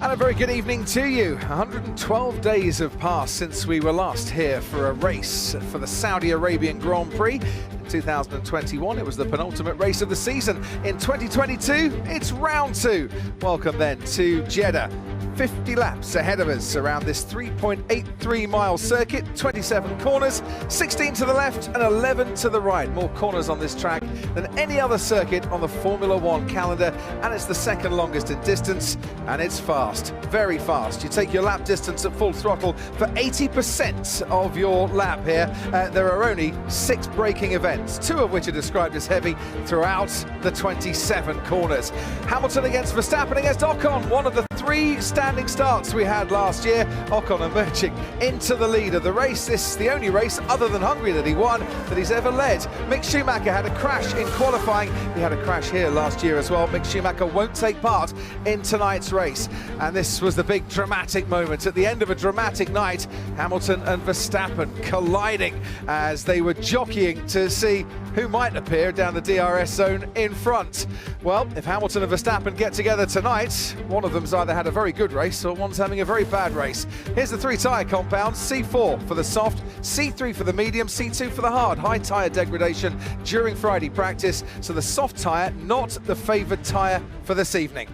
And a very good evening to you. 112 days have passed since we were last here for a race for the Saudi Arabian Grand Prix. In 2021, it was the penultimate race of the season. In 2022, it's round two. Welcome then to Jeddah. 50 laps ahead of us around this 3.83 mile circuit, 27 corners, 16 to the left and 11 to the right. More corners on this track than any other circuit on the Formula One calendar, and it's the second longest in distance, and it's fast, very fast. You take your lap distance at full throttle for 80% of your lap here. There are only 6 braking events, 2 of which are described as heavy throughout the 27 corners. Hamilton against Verstappen against Ocon, one of the 3 standing starts we had last year. Ocon emerging into the lead of the race. This is the only race other than Hungary that he won that he's ever led. Mick Schumacher had a crash in qualifying. He had a crash here last year as well. Mick Schumacher won't take part in tonight's race. And this was the big dramatic moment. At the end of a dramatic night, Hamilton and Verstappen colliding as they were jockeying to see who might appear down the DRS zone in front. Well, if Hamilton and Verstappen get together tonight, one of them's either had a very good race or one's having a very bad race. Here's the 3 tyre compounds: C4 for the soft, C3 for the medium, C2 for the hard. High tyre degradation during Friday practice, so the soft tyre not the favoured tyre for this evening.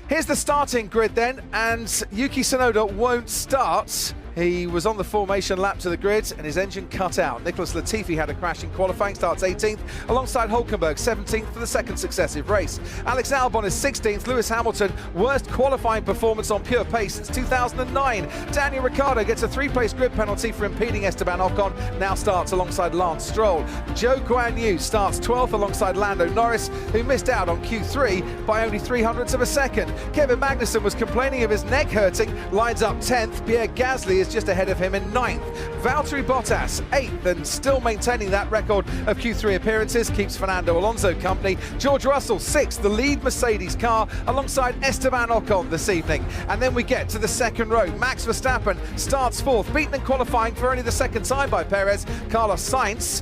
Here's the starting grid then, and Yuki Tsunoda won't start. He was on the formation lap to the grid and his engine cut out. Nicholas Latifi had a crash in qualifying, starts 18th, alongside Hulkenberg, 17th for the second successive race. Alex Albon is 16th, Lewis Hamilton, worst qualifying performance on pure pace since 2009. Daniel Ricciardo gets a 3-place grid penalty for impeding Esteban Ocon, now starts alongside Lance Stroll. Zhou Guan Yu starts 12th alongside Lando Norris, who missed out on Q3 by only 0.03 of a second. Kevin Magnussen was complaining of his neck hurting, lines up 10th. Pierre Gasly is just ahead of him in 9th. Valtteri Bottas 8th, and still maintaining that record of Q3 appearances, keeps Fernando Alonso company. George Russell 6th, the lead Mercedes car, alongside Esteban Ocon this evening. And then we get to the second row. Max Verstappen starts 4th, beaten in qualifying for only the second time by Perez. Carlos Sainz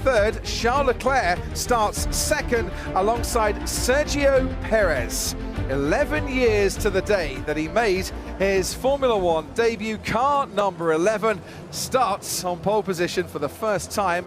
3rd. Charles Leclerc starts 2nd alongside Sergio Perez. 11 years to the day that he made his Formula One debut. Car number 11 starts on pole position for the first time.